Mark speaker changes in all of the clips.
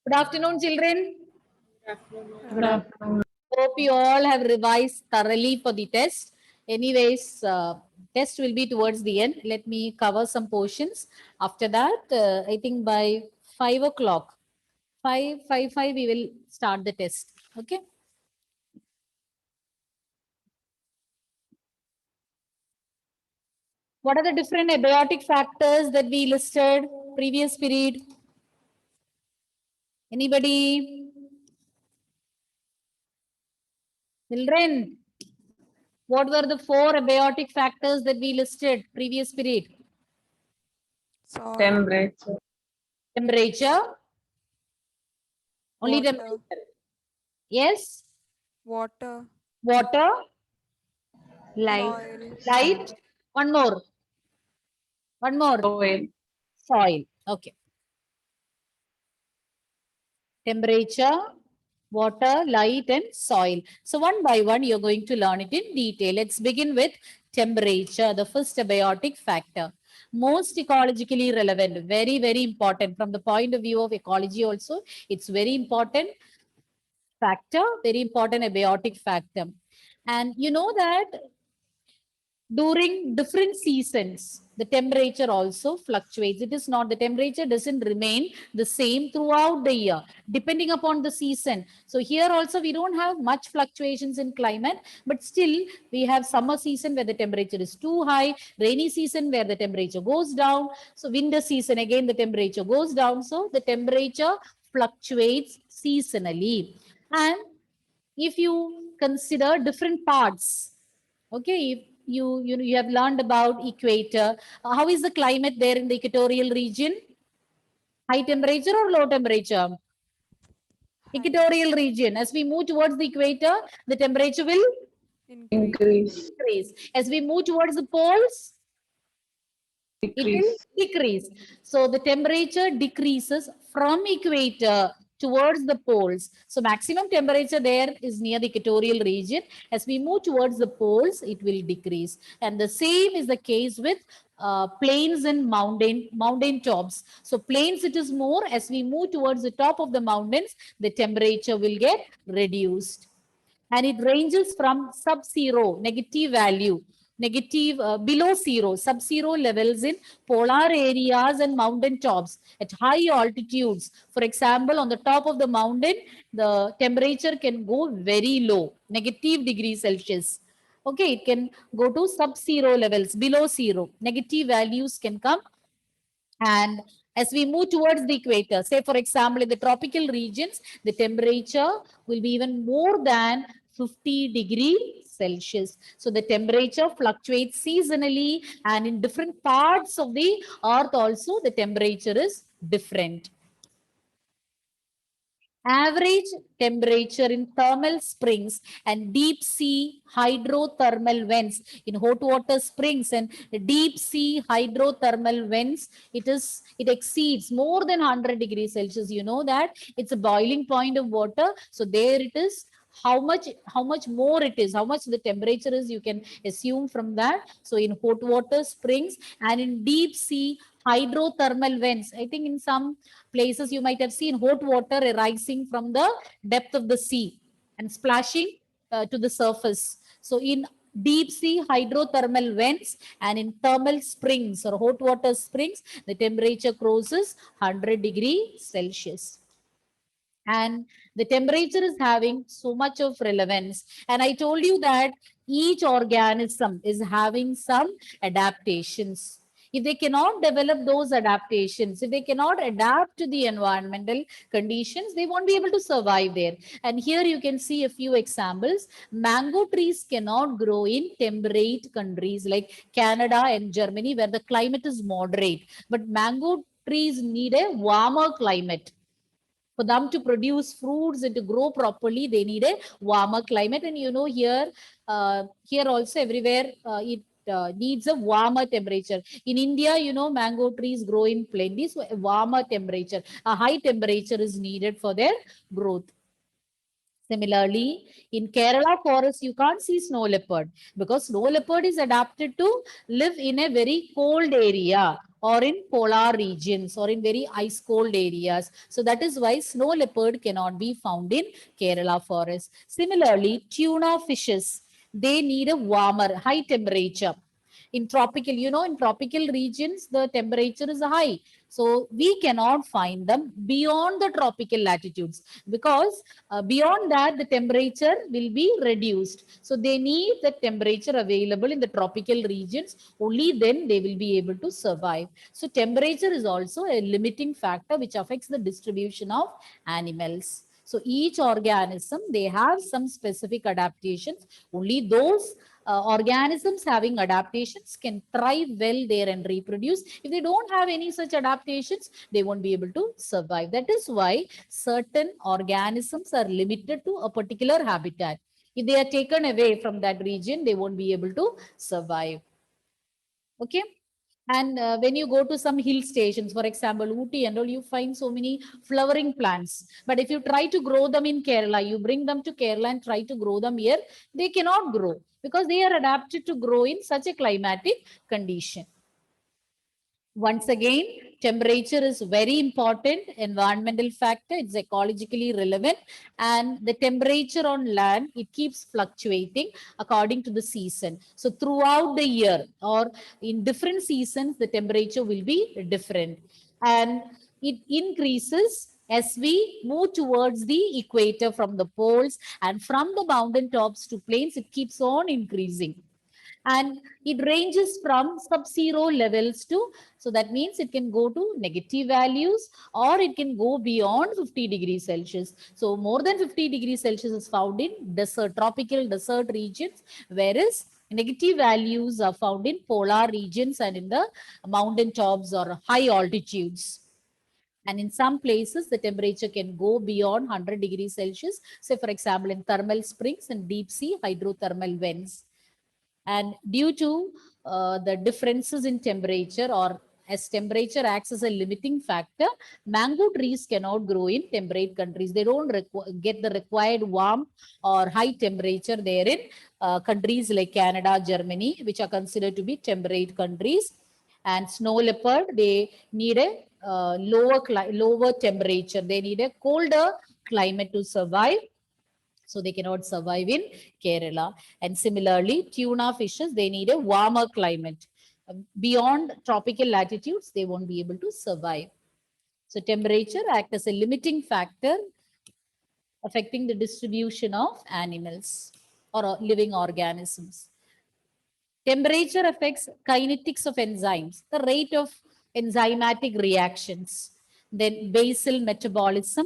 Speaker 1: Good afternoon, children.
Speaker 2: Good afternoon.
Speaker 1: Hope you all have revised thoroughly for the test. Anyways, test will be towards the end. Let me cover some portions. After that, I think by 5 o'clock, 5, we will start the test. Okay. What are the different abiotic factors that we listed previous period? Anybody? Children, what were the 4 abiotic factors that we listed previous period?
Speaker 2: Soil,
Speaker 3: Temperature.
Speaker 1: Temperature. Only
Speaker 2: water,
Speaker 1: temperature. Yes.
Speaker 2: water,
Speaker 1: Water.
Speaker 2: soil,
Speaker 1: Light. One more. One more.
Speaker 3: Soil.
Speaker 1: Soil. Okay. Temperature, water, light, and soil. So one by one, you're going to learn it in detail. Let's begin with temperature, the first abiotic factor. Most ecologically relevant, very, very important from the point of view of ecology also. It's very important factor, very important abiotic factor. And you know that during different seasons, the temperature also fluctuates. It is not, the temperature doesn't remain the same throughout the year, depending upon the season. So here also we don't have much fluctuations in climate, but still we have summer season where the temperature is too high, rainy season where the temperature goes down. So winter season, again, the temperature goes down. So the temperature fluctuates seasonally. And if you consider different parts, okay, if you have learned about equator, how is the climate there in the equatorial region? High temperature or low temperature? Equatorial region. As we move towards the equator, the temperature will
Speaker 2: increase,
Speaker 1: increase. As we move towards the poles, it will decrease. So the temperature decreases from equator towards the poles. So maximum temperature there is near the equatorial region. As we move towards the poles, it will decrease. And the same is the case with plains and mountain tops. So plains, it is more. As we move towards the top of the mountains, the temperature will get reduced. And it ranges from sub-zero, negative value, negative below zero, sub-zero levels in polar areas and mountain tops at high altitudes. For example, on the top of the mountain, the temperature can go very low, negative degrees Celsius. Okay, it can go to sub-zero levels, below zero. Negative values can come. And as we move towards the equator, say for example, in the tropical regions, the temperature will be even more than 50 degrees Celsius. So the temperature fluctuates seasonally, and in different parts of the earth also the temperature is different. Average temperature in thermal springs and deep sea hydrothermal vents, in hot water springs and deep sea hydrothermal vents, it exceeds more than 100 degrees Celsius. You know that it's a boiling point of water. So there it is. How much more it is, how much the temperature is, you can assume from that. So in hot water springs and in deep sea hydrothermal vents, I think in some places you might have seen hot water rising from the depth of the sea and splashing to the surface. So in deep sea hydrothermal vents and in thermal springs or hot water springs, the temperature crosses 100 degrees Celsius. And the temperature is having so much of relevance. And I told you that each organism is having some adaptations. If they cannot develop those adaptations, if they cannot adapt to the environmental conditions, they won't be able to survive there. And here you can see a few examples. Mango trees cannot grow in temperate countries like Canada and Germany, where the climate is moderate. But mango trees need a warmer climate. For them to produce fruits and to grow properly, they need a warmer climate. And you know, here also everywhere it needs a warmer temperature. In India, you know, mango trees grow in plenty, so a warmer temperature, a high temperature is needed for their growth. Similarly, in Kerala forest, you can't see snow leopard because snow leopard is adapted to live in a very cold area. or in polar regions or in very ice cold areas. So that is why snow leopard cannot be found in Kerala forest. Similarly, tuna fishes, they need a warmer, high temperature. In tropical, in tropical regions, the temperature is high. So we cannot find them beyond the tropical latitudes because beyond that, the temperature will be reduced. So they need the temperature available in the tropical regions. Only then they will be able to survive. So temperature is also a limiting factor which affects the distribution of animals. So each organism, they have some specific adaptations. Only those organisms having adaptations can thrive well there and reproduce. If they don't have any such adaptations, they won't be able to survive. That is why certain organisms are limited to a particular habitat. If they are taken away from that region, they won't be able to survive. Okay. And when you go to some hill stations, for example, Ooty and all, you find so many flowering plants. But if you try to grow them in Kerala, you bring them to Kerala and try to grow them here, they cannot grow because they are adapted to grow in such a climatic condition. Once again, temperature is very important environmental factor. It's ecologically relevant, and the temperature on land, it keeps fluctuating according to the season. So throughout the year or in different seasons, the temperature will be different, and it increases as we move towards the equator from the poles, and from the mountain tops to plains, it keeps on increasing. And it ranges from sub-zero levels to, so that means it can go to negative values or it can go beyond 50 degrees Celsius. So more than 50 degrees Celsius is found in desert, tropical desert regions, whereas negative values are found in polar regions and in the mountain tops or high altitudes. And in some places, the temperature can go beyond 100 degrees Celsius. Say, for example, in thermal springs and deep sea hydrothermal vents. And due to the differences in temperature, or as temperature acts as a limiting factor, mango trees cannot grow in temperate countries. They don't get the required warmth or high temperature there in countries like Canada, Germany, which are considered to be temperate countries. And snow leopard, they need a lower temperature. They need a colder climate to survive. So they cannot survive in Kerala. And similarly, tuna fishes, they need a warmer climate. Beyond tropical latitudes, they won't be able to survive. So temperature acts as a limiting factor affecting the distribution of animals or living organisms. Temperature affects kinetics of enzymes, the rate of enzymatic reactions, then basal metabolism,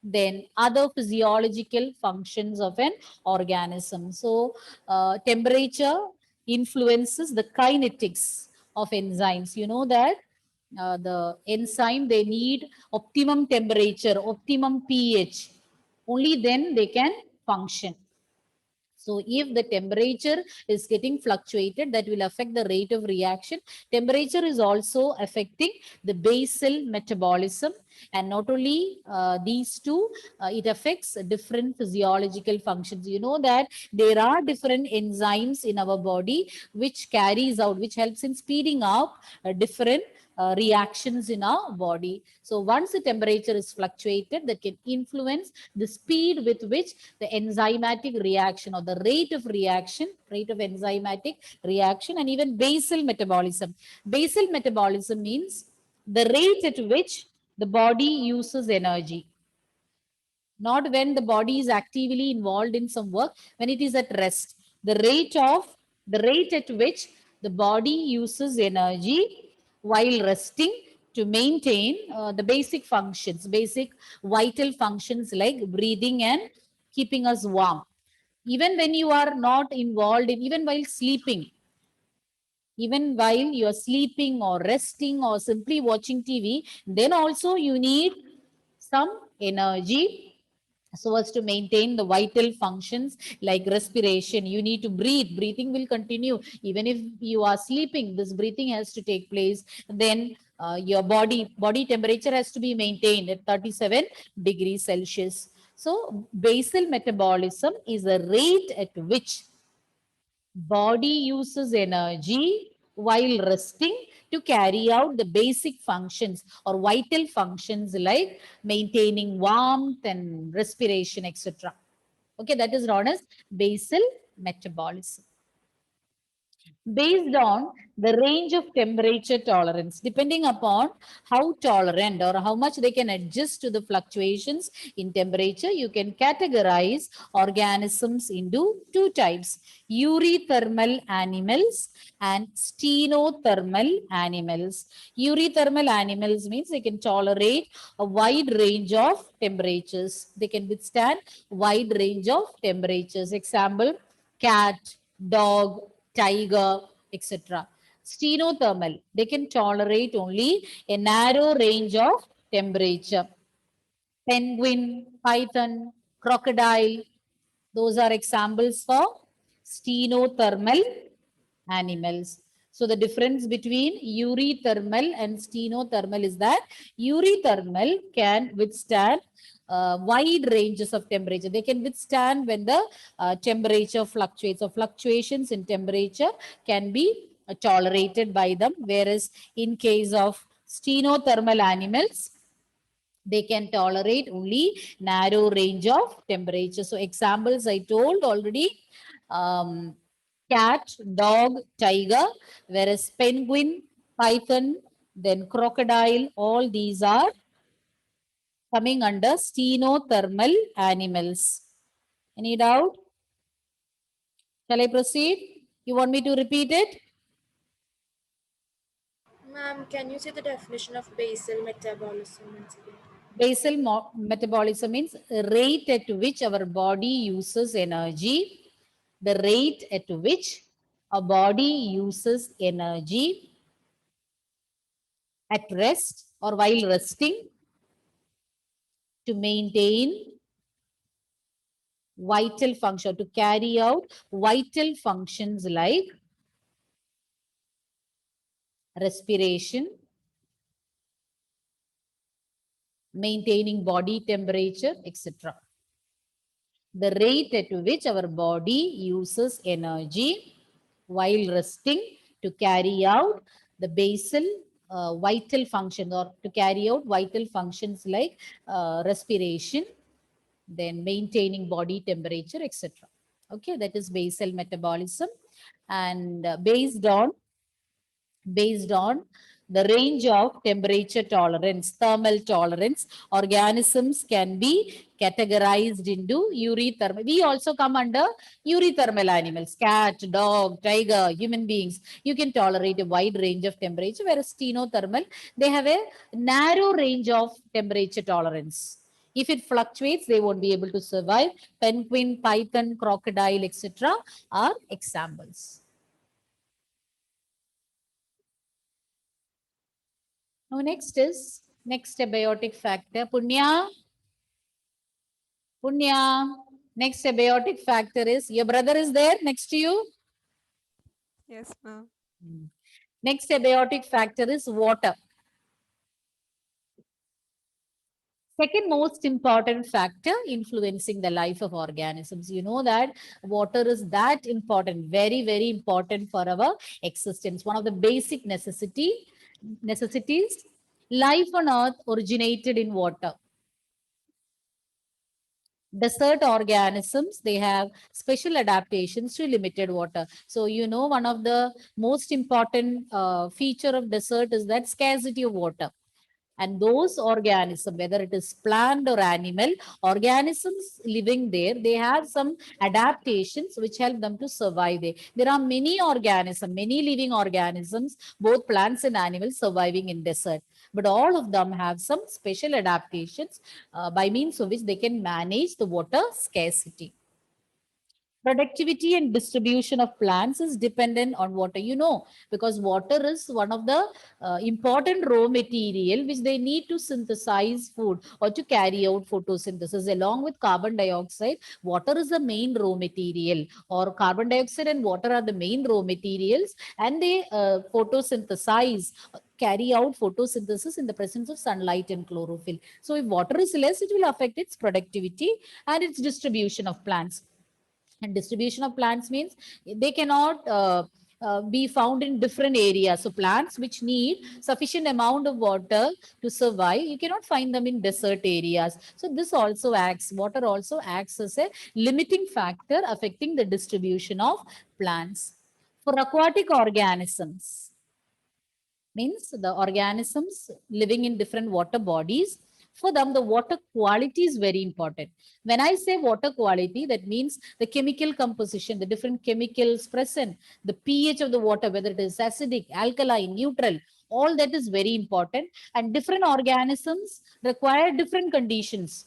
Speaker 1: then other physiological functions of an organism. So temperature influences the kinetics of enzymes. You know that the enzyme, they need optimum temperature, optimum pH. Only then they can function. So if the temperature is getting fluctuated, that will affect the rate of reaction. Temperature is also affecting the basal metabolism. And not only these two, it affects different physiological functions. You know that there are different enzymes in our body which carries out, which helps in speeding up different reactions in our body. So once the temperature is fluctuated, that can influence the speed with which the enzymatic reaction or the rate of reaction, rate of enzymatic reaction, and even basal metabolism. Basal metabolism means the rate at which the body uses energy. Not when the body is actively involved in some work, when it is at rest. The rate at which the body uses energy while resting to maintain the basic functions, basic vital functions like breathing and keeping us warm. Even when you are not involved in, even while you are sleeping or resting or simply watching TV, then also you need some energy so as to maintain the vital functions like respiration. You need to breathe. Breathing will continue. Even if you are sleeping, this breathing has to take place. Then your body temperature has to be maintained at 37 degrees Celsius. So basal metabolism is the rate at which body uses energy while resting to carry out the basic functions or vital functions like maintaining warmth and respiration, etc. Okay, that is known as basal metabolism. Based on the range of temperature tolerance, depending upon how tolerant or how much they can adjust to the fluctuations in temperature, you can categorize organisms into two types: eurythermal animals and stenothermal animals. Eurythermal animals means they can tolerate a wide range of temperatures. They can withstand wide range of temperatures. Example, cat, dog, tiger, etc. Stenothermal, they can tolerate only a narrow range of temperature. Penguin, python, crocodile, those are examples for stenothermal animals. So the difference between eurythermal and stenothermal is that eurythermal can withstand wide ranges of temperature. They can withstand when the temperature fluctuates, or fluctuations in temperature can be tolerated by them. Whereas in case of stenothermal animals, they can tolerate only narrow range of temperature. So examples I told already, cat, dog, tiger, whereas penguin, python, then crocodile, all these are coming under stenothermal animals. Any doubt? Shall I proceed? You want me to repeat it?
Speaker 3: Ma'am, can you say the definition of basal metabolism once again?
Speaker 1: Basal metabolism means rate at which our body uses energy. The rate at which a body uses energy at rest or while resting to maintain vital function, to carry out vital functions like respiration, maintaining body temperature, etc. The rate at which our body uses energy while resting to carry out the basal vital function, or to carry out vital functions like respiration, then maintaining body temperature, etc. Okay, that is basal metabolism. And based on the range of temperature tolerance, thermal tolerance, organisms can be categorized into eurythermal. We also come under eurythermal animals: cat, dog, tiger, human beings. You can tolerate a wide range of temperature, whereas stenothermal, they have a narrow range of temperature tolerance. If it fluctuates, they won't be able to survive. Penguin, python, crocodile, etc. are examples. Now, next abiotic factor. Punya. Next abiotic factor is, your brother is there next to you?
Speaker 2: Yes, ma'am.
Speaker 1: Next abiotic factor is water. Second most important factor influencing the life of organisms. You know that water is that important, very, very important for our existence. One of the basic necessities. Life on earth originated in water. Desert organisms, they have special adaptations to limited water. So, you know, one of the most important feature of desert is that scarcity of water. And those organisms, whether it is plant or animal, organisms living there, they have some adaptations which help them to survive there. There are many organisms, many living organisms, both plants and animals surviving in desert. But all of them have some special adaptations by means of which they can manage the water scarcity. Productivity and distribution of plants is dependent on water, you know, because water is one of the important raw material which they need to synthesize food or to carry out photosynthesis. Along with carbon dioxide, water is the main raw material, or carbon dioxide and water are the main raw materials, and they photosynthesize, carry out photosynthesis in the presence of sunlight and chlorophyll. So if water is less, it will affect its productivity and its distribution of plants. And distribution of plants means they cannot be found in different areas. So plants which need sufficient amount of water to survive, you cannot find them in desert areas. So this also acts, water also acts as a limiting factor affecting the distribution of plants. For aquatic organisms, means the organisms living in different water bodies, for them the water quality is very important. When I say water quality, that means the chemical composition, the different chemicals present, the pH of the water, whether it is acidic, alkaline, neutral, all that is very important. And different organisms require different conditions.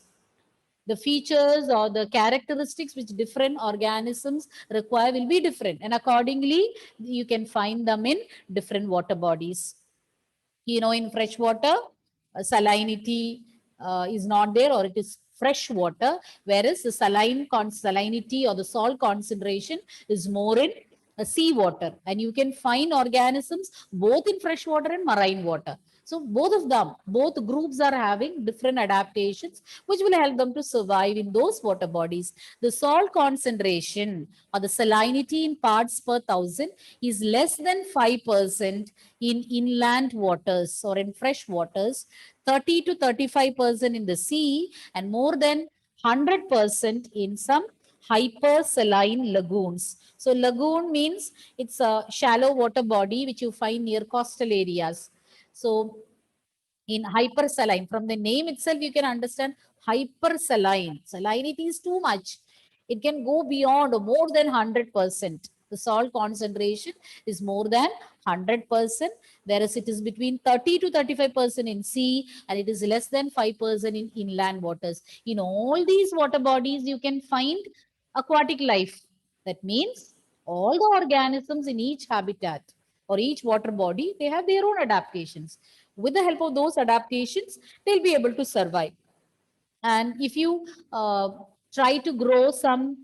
Speaker 1: The features or the characteristics which different organisms require will be different, and accordingly you can find them in different water bodies. In fresh water, salinity is not there, or it is fresh water, whereas the salinity or the salt concentration is more in sea water. And you can find organisms both in fresh water and marine water. So both of them, both groups are having different adaptations which will help them to survive in those water bodies. The salt concentration or the salinity in parts per thousand is less than 5% in inland waters or in fresh waters, 30 to 35% in the sea, and more than 100% in some hypersaline lagoons. So lagoon means it's a shallow water body which you find near coastal areas. So in hypersaline, from the name itself, you can understand hypersaline. Salinity is too much. It can go beyond or more than 100%. The salt concentration is more than 100%, whereas it is between 30 to 35% in sea, and it is less than 5% in inland waters. In all these water bodies, you can find aquatic life. That means all the organisms in each habitat or each water body, they have their own adaptations. With the help of those adaptations, they'll be able to survive. And if you try to grow some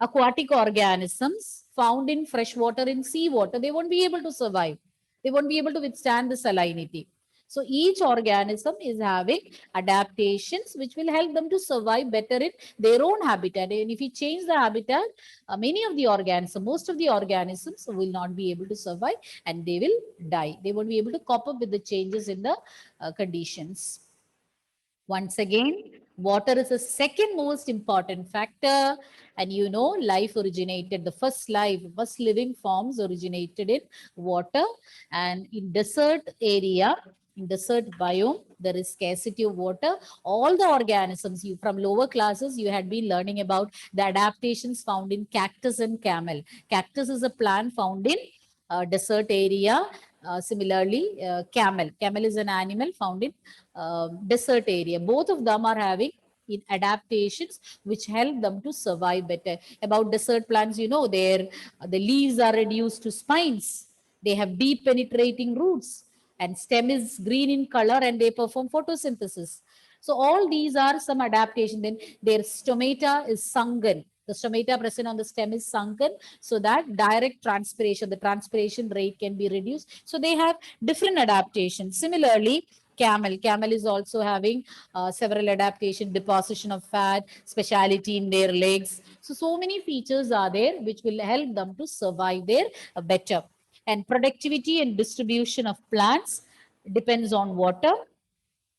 Speaker 1: aquatic organisms found in fresh water, in seawater, they won't be able to survive. They won't be able to withstand the salinity. So each organism is having adaptations which will help them to survive better in their own habitat. And if you change the habitat, many of the organisms, most of the organisms will not be able to survive and they will die. They won't be able to cope up with the changes in the conditions. Once again, water is the second most important factor. And life originated, the first living forms originated in water. And in desert area, in desert biome, there is scarcity of water. All the organisms, you from lower classes, you had been learning about the adaptations found in cactus and camel. Cactus is a plant found in desert area. Similarly, camel. Camel is an animal found in desert area. Both of them are having adaptations which help them to survive better. About desert plants, the leaves are reduced to spines. They have deep penetrating roots, and stem is green in color, and they perform photosynthesis. So all these are some adaptation. Then their stomata is sunken. The stomata present on the stem is sunken, so that direct transpiration, the transpiration rate can be reduced. So they have different adaptations. Similarly, camel is also having several adaptation, deposition of fat, speciality in their legs. So many features are there which will help them to survive there better. And productivity and distribution of plants depends on water.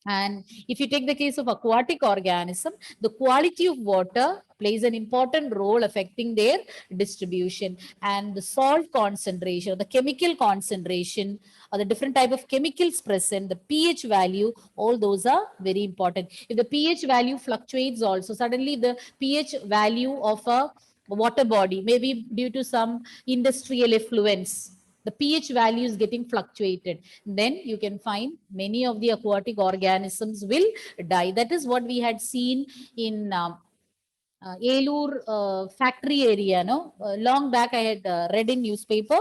Speaker 1: And if you take the case of aquatic organism, the quality of water plays an important role affecting their distribution. And the salt concentration, the chemical concentration, or the different type of chemicals present, the pH value, all those are very important. If the pH value fluctuates also, suddenly the pH value of a water body, maybe due to some industrial effluents, the pH value is getting fluctuated, then you can find many of the aquatic organisms will die. That is what we had seen in Elur factory area. No, long back I had read in newspaper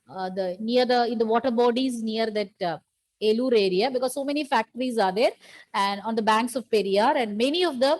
Speaker 1: in the water bodies near that Elur area, because so many factories are there, and on the banks of Periyar, and many of the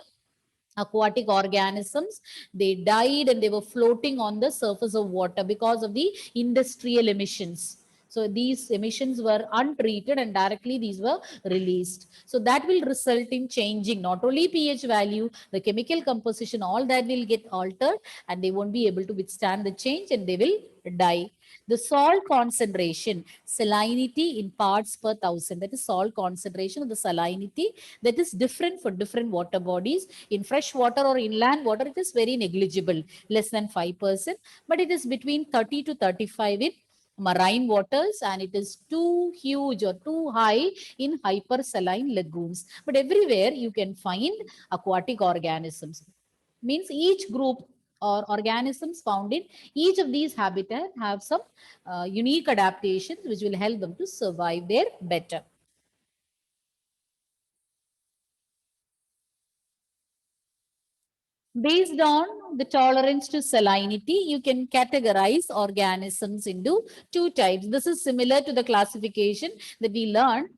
Speaker 1: aquatic organisms, they died and they were floating on the surface of water because of the industrial emissions. So these emissions were untreated and directly these were released. So that will result in changing not only pH value, the chemical composition, all that will get altered and they won't be able to withstand the change and they will die. The salt concentration, salinity in parts per thousand, that is salt concentration of the salinity, that is different for different water bodies. In fresh water or inland water, it is very negligible, less than 5%, but it is between 30 to 35 in marine waters, and it is too huge or too high in hypersaline lagoons. But everywhere you can find aquatic organisms. Means each group or organisms found in each of these habitat have some unique adaptations which will help them to survive there better. Based on the tolerance to salinity, you can categorize organisms into two types. This is similar to the classification that we learned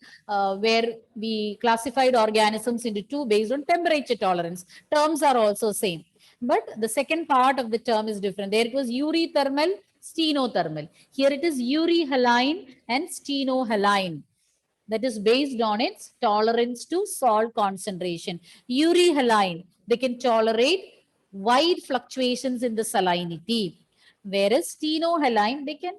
Speaker 1: where we classified organisms into two based on temperature tolerance. Terms are also same. But the second part of the term is different. There it was eurythermal, stenothermal. Here it is euryhaline and stenohaline. That is based on its tolerance to salt concentration. Euryhaline, they can tolerate wide fluctuations in the salinity. Whereas stenohaline, they can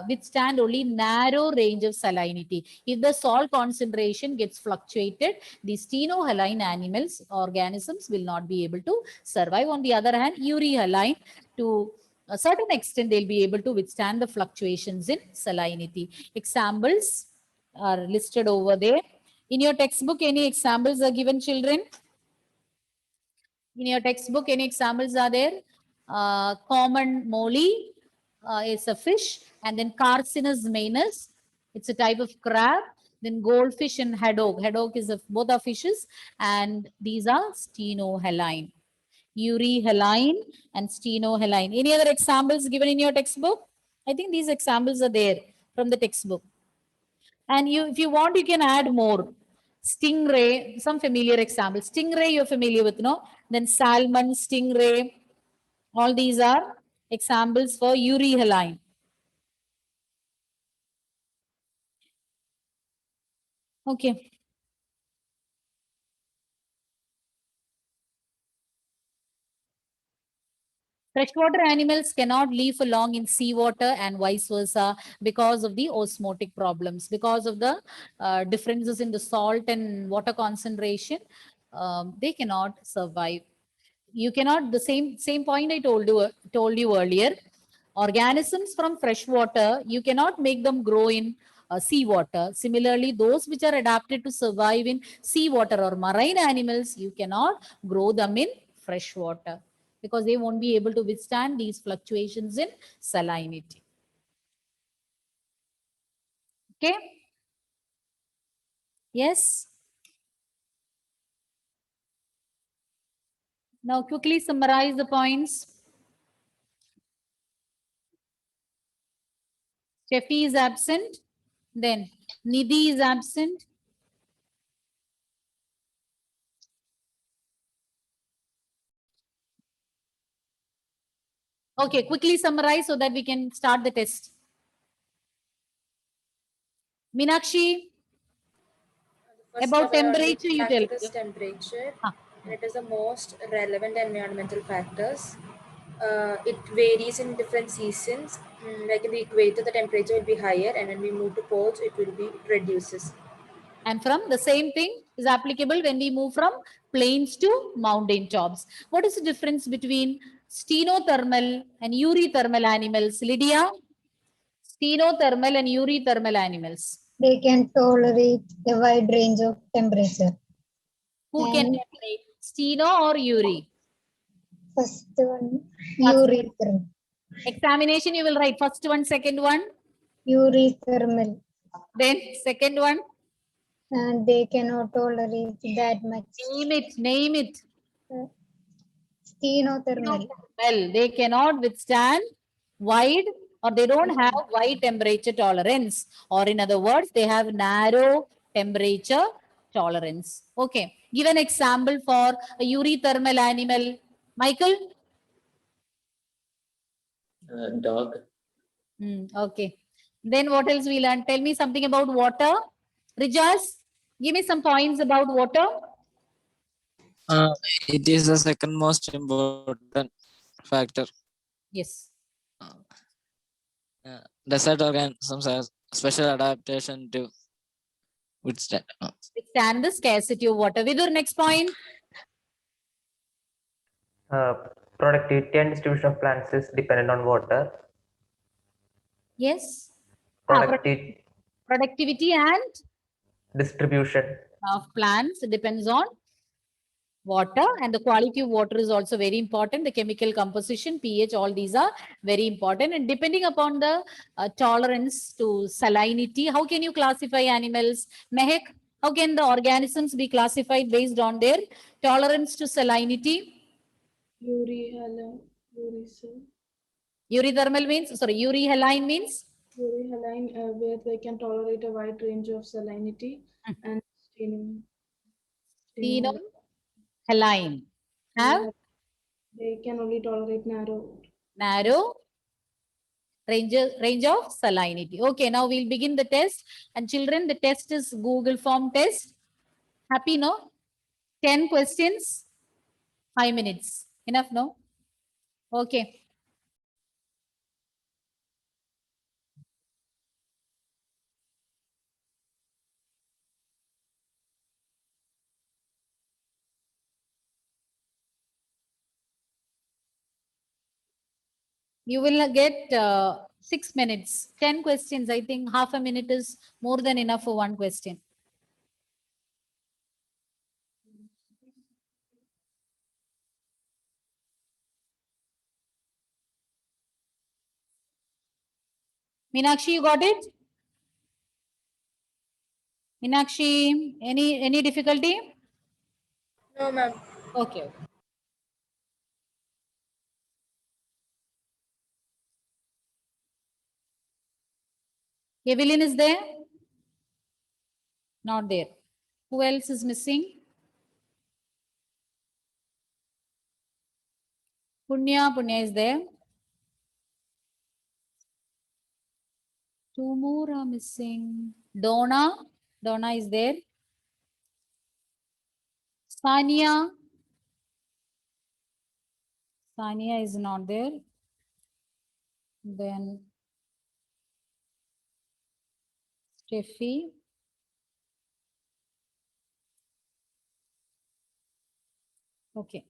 Speaker 1: withstand only narrow range of salinity. If the salt concentration gets fluctuated, the stenohaline animals, organisms will not be able to survive. On the other hand, euryhaline, to a certain extent, they'll be able to withstand the fluctuations in salinity. Examples are listed over there. In your textbook, any examples are given, children? In your textbook, any examples are there? Common molly is a fish, and then Carcinus manus, it's a type of crab. Then goldfish and haddock. Haddock is both are fishes, and these are stenohaline. Euryhaline and stenohaline. Any other examples given in your textbook? I think these examples are there from the textbook. And if you want, you can add more. Stingray, some familiar examples. Stingray, you're familiar with, no? Then salmon, stingray. All these are examples for euryhaline. Okay. Freshwater animals cannot live for long in seawater and vice versa because of the osmotic problems, because of the differences in the salt and water concentration. They cannot survive. You cannot, the same point I told you earlier. Organisms from freshwater, you cannot make them grow in seawater. Similarly, those which are adapted to survive in seawater or marine animals, you cannot grow them in freshwater because they won't be able to withstand these fluctuations in salinity. Okay? Yes? Now quickly summarize the points. Steffi is absent. Then Nidhi is absent. Okay, quickly summarize so that we can start the test. Meenakshi,
Speaker 3: First
Speaker 1: about
Speaker 3: of all, only
Speaker 1: temperature you tell.
Speaker 3: factor is temperature.
Speaker 1: Ah.
Speaker 3: And it is the most relevant environmental factors. It varies in different seasons. Like in the equator, the temperature will be higher, and when we move to poles, it will be reduces.
Speaker 1: And from the same thing is applicable when we move from plains to mountain tops. What is the difference between stenothermal and eurythermal animals? Lydia, stenothermal and eurythermal animals.
Speaker 4: They can tolerate a wide range of temperature.
Speaker 1: Who can
Speaker 4: And
Speaker 1: tolerate? Steno or eury?
Speaker 4: first one, eurythermal.
Speaker 1: Examination you will write first one, second one.
Speaker 4: Eurythermal.
Speaker 1: Then second one.
Speaker 4: And they cannot tolerate that much.
Speaker 1: Name it, name it.
Speaker 4: Stenothermal.
Speaker 1: Well, they cannot withstand wide or they don't have wide temperature tolerance, or in other words, they have narrow temperature tolerance. Okay. Give an example for a eurythermal animal. Michael?
Speaker 5: Dog.
Speaker 1: Okay. Then what else we learn? Tell me something about water. Rijas, give me some points about water.
Speaker 5: Uh, it is the second most important factor.
Speaker 1: Yes.
Speaker 5: Desert organisms have special adaptation to withstand.
Speaker 1: Withstand the scarcity of water. Vidur, next point.
Speaker 6: Productivity and distribution of plants is dependent on water.
Speaker 1: Yes.
Speaker 6: Productivity
Speaker 1: Productivity and
Speaker 6: distribution.
Speaker 1: of plants depends on water, and the quality of water is also very important. The chemical composition, pH, all these are very important. And depending upon the tolerance to salinity, how can you classify animals? Mehak, how can the organisms be classified based on their tolerance to salinity?
Speaker 7: Urihaline
Speaker 1: Eurythermal means, sorry, euryhaline means?
Speaker 7: where they can tolerate a wide range of salinity and
Speaker 1: Haline. Have
Speaker 7: they can only tolerate
Speaker 1: narrow range of salinity. Okay, now we'll begin the test. And children, the test is Google form test. Happy, no? 10 questions, 5 minutes. Enough, no? Okay. You will get 6 minutes, 10 questions. I think half a minute is more than enough for one question. Meenakshi, you got it? Meenakshi, any difficulty?
Speaker 3: No, ma'am.
Speaker 1: Okay. Evelyn is there? Not there. Who else is missing? Punya is there. Two more are missing. Donna is there. Sania is not there. Then Steffi. Okay.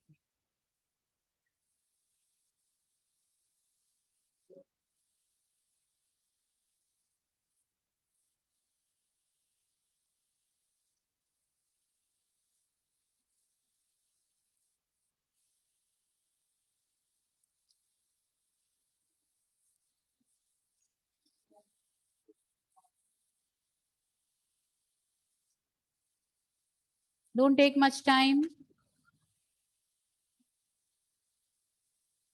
Speaker 1: Don't take much time.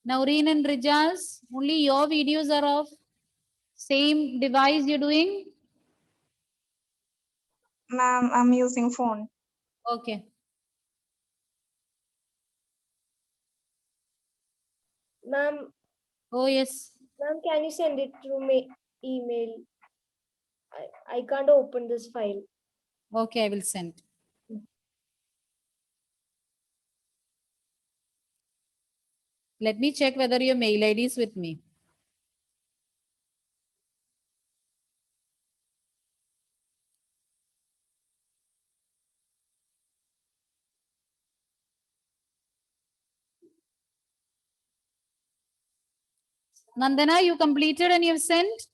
Speaker 1: Naureen and Rijas, only your videos are of same device you're doing?
Speaker 8: Ma'am, I'm using phone.
Speaker 1: Okay.
Speaker 9: Ma'am,
Speaker 1: Oh, yes.
Speaker 9: ma'am, can you send it through email? I can't open this file.
Speaker 1: Okay, I will send. Let me check whether your mail ID is with me. Nandana, you completed and you've sent?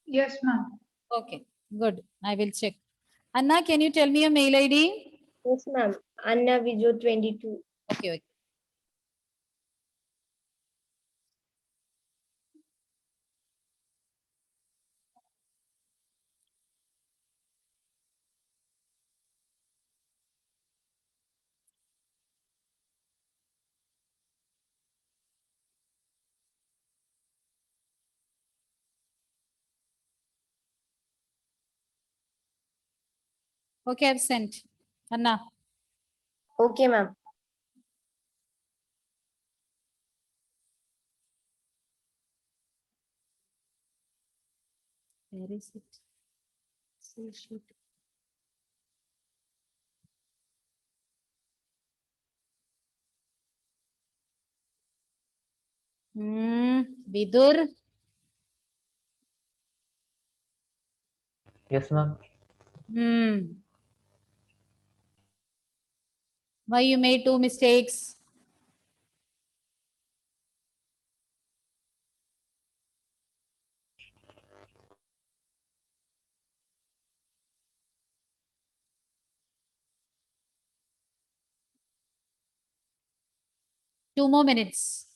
Speaker 7: Yes, ma'am.
Speaker 1: Okay, good. I will check. Anna, can you tell me your mail ID?
Speaker 9: Yes, ma'am. Anna Vijo 22.
Speaker 1: Okay. Okay, I've sent. Anna.
Speaker 9: Okay, ma'am.
Speaker 1: Where is it? Excel sheet. Vidur,
Speaker 6: Yes, ma'am.
Speaker 1: Why you made 2 mistakes? Two more minutes.